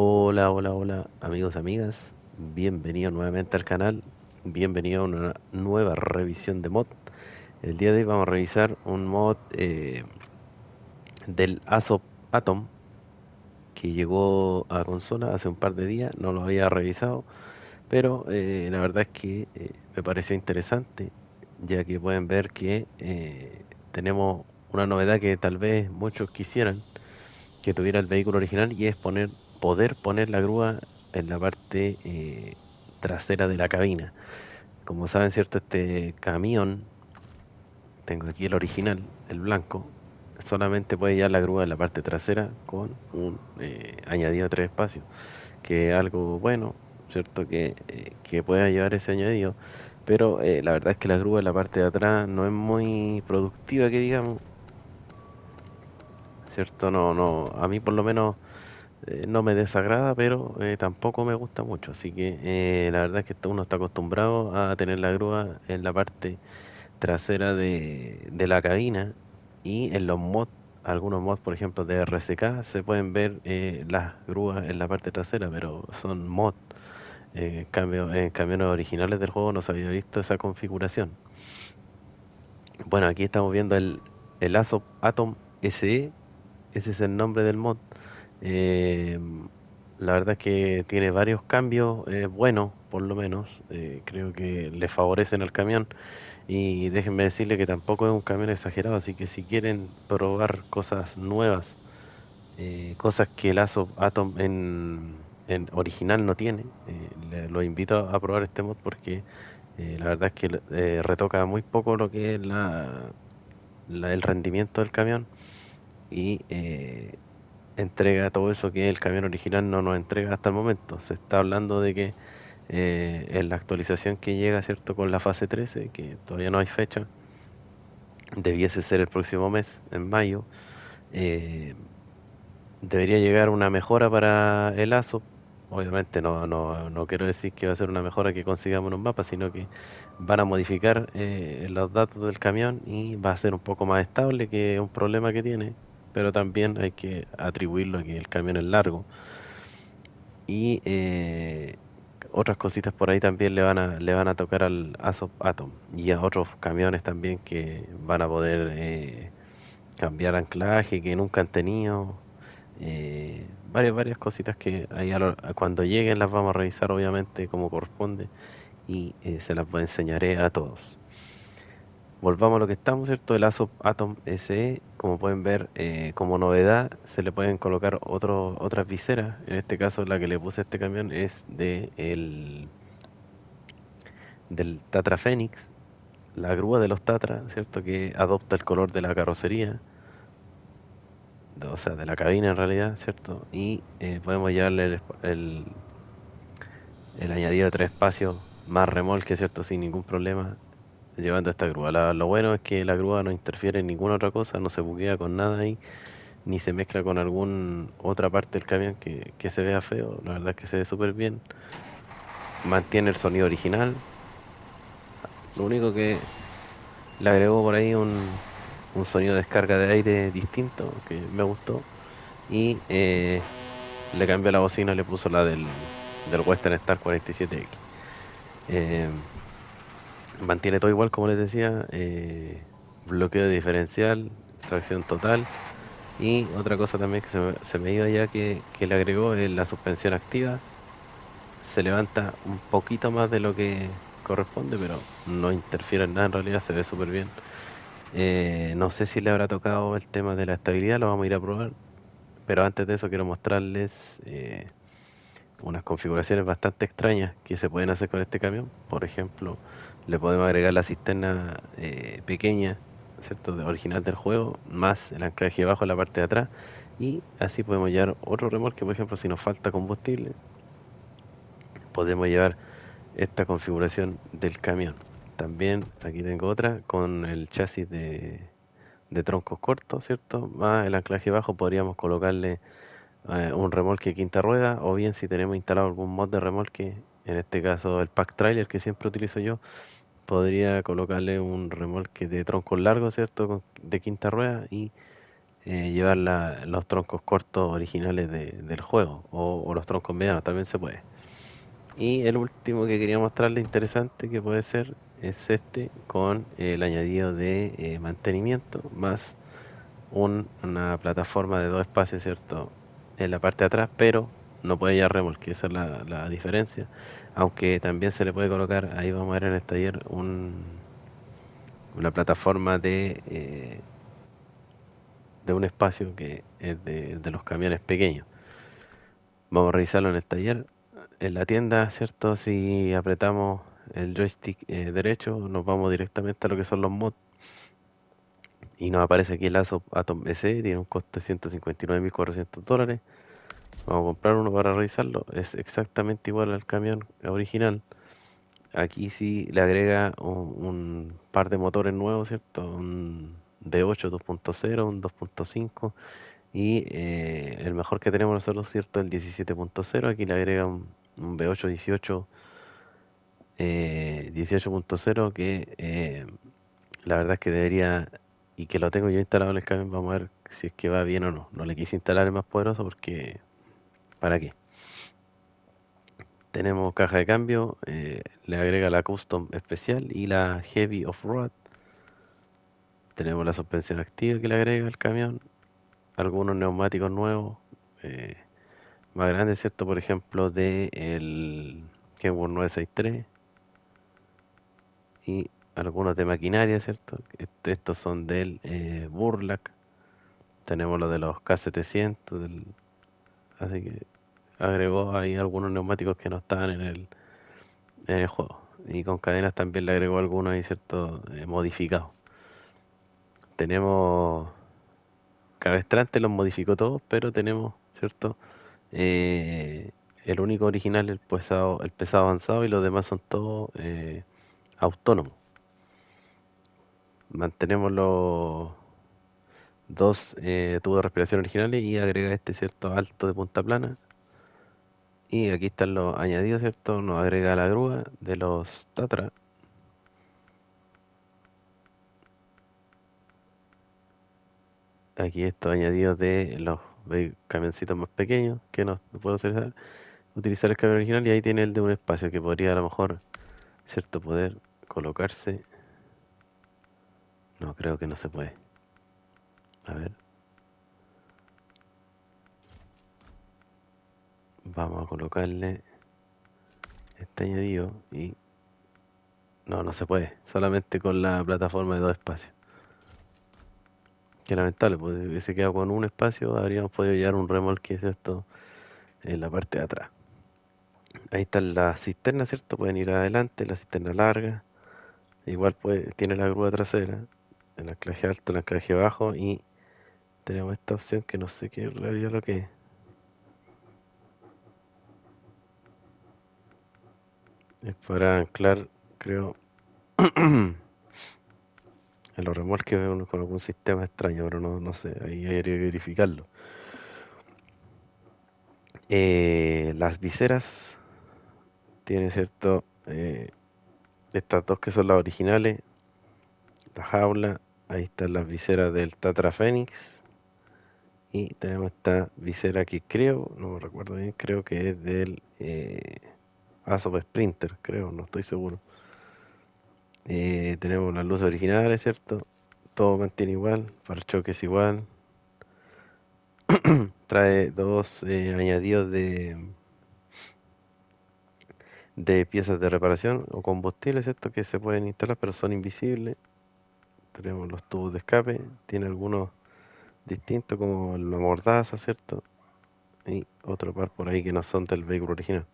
Hola, hola, hola, amigos, amigas. Bienvenidos nuevamente al canal. Bienvenido a una nueva revisión de mod. El día de hoy vamos a revisar un mod del Aso Atom que llegó a consola hace un par de días. No lo había revisado, pero la verdad es que me pareció interesante, ya que pueden ver que tenemos una novedad que tal vez muchos quisieran que tuviera el vehículo original y es poder poner la grúa en la parte trasera de la cabina. Como saben, cierto, este camión, tengo aquí el original, el blanco, solamente puede llevar la grúa en la parte trasera con un añadido de 3 espacios, que es algo bueno, cierto, que pueda llevar ese añadido. Pero la verdad es que la grúa en la parte de atrás no es muy productiva, que digamos, cierto, a mí por lo menos no me desagrada, pero tampoco me gusta mucho. Así que la verdad es que uno está acostumbrado a tener la grúa en la parte trasera de la cabina y en los mods, algunos mods, por ejemplo, de RCK, se pueden ver las grúas en la parte trasera, pero son mods. En cambio, en camiones originales del juego no se había visto esa configuración. Bueno, aquí estamos viendo el ASO Atom SE, ese es el nombre del mod. Eh, la verdad es que tiene varios cambios buenos, por lo menos. Creo que le favorecen al camión. Y déjenme decirle que tampoco es un camión exagerado, así que si quieren probar cosas nuevas, cosas que el Atom en original no tiene, los invito a probar este mod porque la verdad es que retoca muy poco lo que es el rendimiento del camión y entrega todo eso que el camión original no nos entrega hasta el momento. Se está hablando de que en la actualización que llega, ¿cierto? Con la fase 13, que todavía no hay fecha, debiese ser el próximo mes, en mayo, eh, debería llegar una mejora para el ASO. Obviamente no quiero decir que va a ser una mejora que consigamos en un mapa, sino que van a modificar los datos del camión y va a ser un poco más estable, que es un problema que tiene, pero también hay que atribuirlo a que el camión es largo. Y otras cositas por ahí también le van a tocar al ASO Atom y a otros camiones también que van a poder cambiar anclaje que nunca han tenido. Varias cositas que ahí cuando lleguen las vamos a revisar obviamente como corresponde y se las enseñaré a todos. Volvamos a lo que estamos, ¿cierto? El ASO Atom SE, como pueden ver, como novedad se le pueden colocar otras viseras. En este caso la que le puse a este camión es del Tatra Phoenix, la grúa de los Tatra, ¿cierto? Que adopta el color de la carrocería, o sea, de la cabina en realidad, ¿cierto? Y podemos llevarle el añadido de 3 espacios más remolque, ¿cierto? Sin ningún problema, llevando esta grúa. Lo bueno es que la grúa no interfiere en ninguna otra cosa, no se buguea con nada ahí, ni se mezcla con alguna otra parte del camión que se vea feo. La verdad es que se ve súper bien. Mantiene el sonido original. Lo único que le agregó por ahí un sonido de descarga de aire distinto, que me gustó. Y le cambió la bocina, le puso la del Western Star 47X. Eh, Mantiene todo igual, como les decía. Bloqueo de diferencial, tracción total. Y otra cosa también que se me iba ya que le agregó es la suspensión activa. Se levanta un poquito más de lo que corresponde, pero no interfiere en nada en realidad, se ve súper bien. No sé si le habrá tocado el tema de la estabilidad, lo vamos a ir a probar. Pero antes de eso quiero mostrarles unas configuraciones bastante extrañas que se pueden hacer con este camión. Por ejemplo, le podemos agregar la cisterna pequeña, ¿cierto? Original del juego, más el anclaje abajo en la parte de atrás. Y así podemos llevar otro remolque, por ejemplo, si nos falta combustible, podemos llevar esta configuración del camión. También aquí tengo otra con el chasis de troncos cortos, ¿cierto? Más el anclaje bajo podríamos colocarle un remolque quinta rueda, o bien si tenemos instalado algún mod de remolque, en este caso el pack trailer que siempre utilizo yo, podría colocarle un remolque de troncos largos, ¿cierto? De quinta rueda y llevar los troncos cortos originales del juego o los troncos medianos, también se puede. Y el último que quería mostrarle interesante que puede ser es este con el añadido de mantenimiento más una plataforma de 2 espacios, ¿cierto? En la parte de atrás, pero no puede llevar remolque, esa es la diferencia. Aunque también se le puede colocar, ahí vamos a ver en el taller, una plataforma de un espacio que es de los camiones pequeños. Vamos a revisarlo en el taller. En la tienda, ¿cierto? Si apretamos el joystick derecho, nos vamos directamente a lo que son los mods. Y nos aparece aquí el ASO Atom SE, tiene un costo de $159.400. Vamos a comprar uno para revisarlo. Es exactamente igual al camión original. Aquí sí le agrega un par de motores nuevos, ¿cierto? Un V8 2.0, un 2.5 y el mejor que tenemos nosotros, ¿cierto? El 17.0. Aquí le agrega un V8 18.0 que la verdad es que debería, y que lo tengo yo instalado en el camión, vamos a ver si es que va bien o no. No le quise instalar el más poderoso porque, ¿para qué? Tenemos caja de cambio, le agrega la Custom especial y la Heavy Off-Road. Tenemos la suspensión activa que le agrega el camión, algunos neumáticos nuevos, eh, más grandes, ¿cierto? Por ejemplo, de el Kenworth 963 y algunos de maquinaria, ¿cierto? Estos son del Burlac. Tenemos los de los K700, así que agregó ahí algunos neumáticos que no estaban en el juego. Y con cadenas también le agregó algunos ahí, ¿cierto? Modificados. Tenemos Cabestrante, los modificó todos, pero tenemos, ¿cierto? Eh, el único original, el pesado avanzado, y los demás son todos autónomos. Mantenemos los dos tubos de respiración originales y agrega este, ¿cierto? Alto de punta plana. Y aquí están los añadidos, ¿cierto? Nos agrega la grúa de los Tatra. Aquí estos añadidos de los camioncitos más pequeños que no puedo utilizar el camión original, y ahí tiene el de un espacio que podría a lo mejor, ¿cierto? Poder colocarse. No, creo que no se puede. A ver, vamos a colocarle este añadido y no, no se puede. Solamente con la plataforma de 2 espacios. Qué lamentable, pues si hubiese quedado con un espacio, habríamos podido llevar un remolque, ¿cierto? En la parte de atrás. Ahí están las cisternas, ¿cierto? Pueden ir adelante, la cisterna larga. Igual tiene la grúa trasera, el anclaje alto, el anclaje bajo, y tenemos esta opción que no sé qué en realidad lo que es. Es para anclar, creo, en los remolques con algún sistema extraño, pero no sé, ahí habría que verificarlo. Las viseras, tiene cierto, estas dos que son las originales, la jaula, ahí están las viseras del Tatra Phoenix, y tenemos esta visera que creo, no me recuerdo bien, creo que es del ASOP Sprinter, creo, no estoy seguro. Tenemos las luces originales, ¿cierto? Todo mantiene igual, parachoques igual. Trae dos añadidos de piezas de reparación o combustible, ¿cierto? Que se pueden instalar, pero son invisibles. Tenemos los tubos de escape, tiene algunos distintos como la mordaza, ¿cierto? Y otro par por ahí que no son del vehículo original.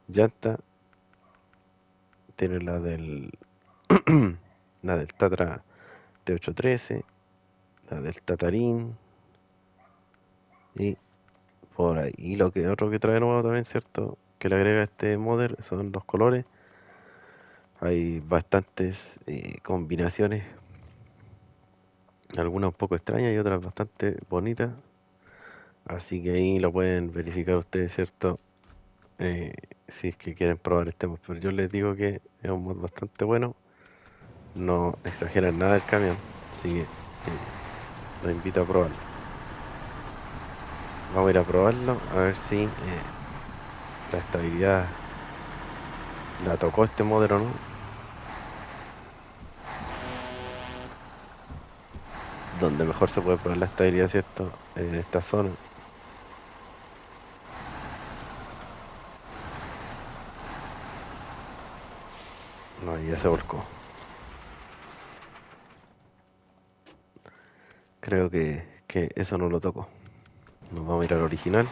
Llanta, tiene la del Tatra T813, la del Tatarín y por ahí. Y otro que trae nuevo también, ¿cierto? Que le agrega este modder son los colores. Hay bastantes combinaciones, algunas un poco extrañas y otras bastante bonitas. Así que ahí lo pueden verificar ustedes, ¿cierto? Eh, si es que quieren probar este mod. Pero yo les digo que es un mod bastante bueno. No exageran nada el camión. Así que los invito a probarlo. Vamos a ir a probarlo, a ver si la estabilidad la tocó este modelo o no. Donde mejor se puede probar la estabilidad, ¿cierto? En esta zona. No, ya se volcó. Creo que eso no lo tocó. Nos vamos a ir al original.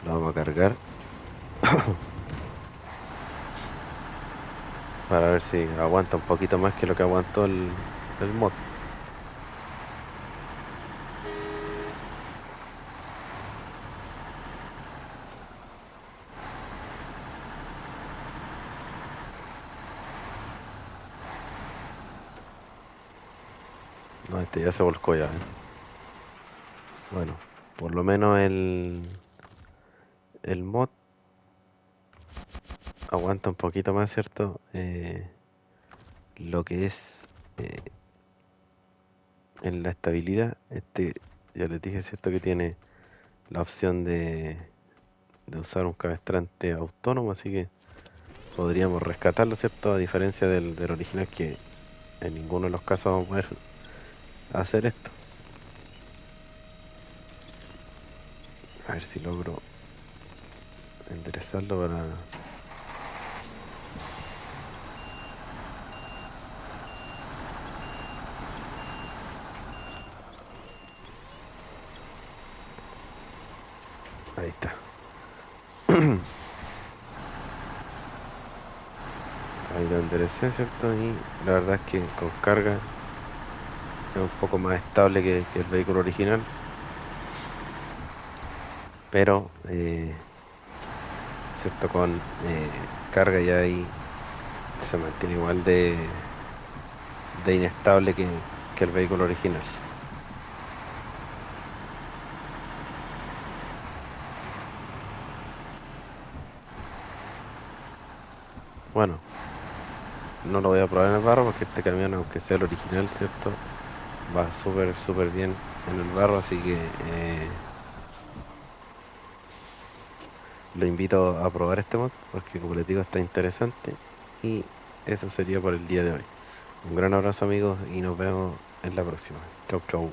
Lo vamos a cargar para ver si aguanta un poquito más que lo que aguantó el mod. No, este ya se volcó ya, ¿eh? Bueno, por lo menos el mod aguanta un poquito más, ¿cierto? Lo que es eh, en la estabilidad. Este, ya les dije, ¿cierto? Que tiene la opción de usar un cabestrante autónomo, así que podríamos rescatarlo, ¿cierto? A diferencia del original, que en ninguno de los casos vamos a poder hacer esto. A ver si logro enderezarlo para... Ahí está. Ahí lo enderecé, ¿cierto? Y la verdad es que con carga es un poco más estable que el vehículo original, pero ¿cierto? Con carga ya ahí se mantiene igual de inestable que el vehículo original. Bueno, no lo voy a probar en el barro porque este camión, aunque sea el original, ¿cierto? Va súper, súper bien en el barro, así que lo invito a probar este mod porque, como les digo, está interesante. Y eso sería por el día de hoy. Un gran abrazo, amigos, y nos vemos en la próxima. Chau, chau.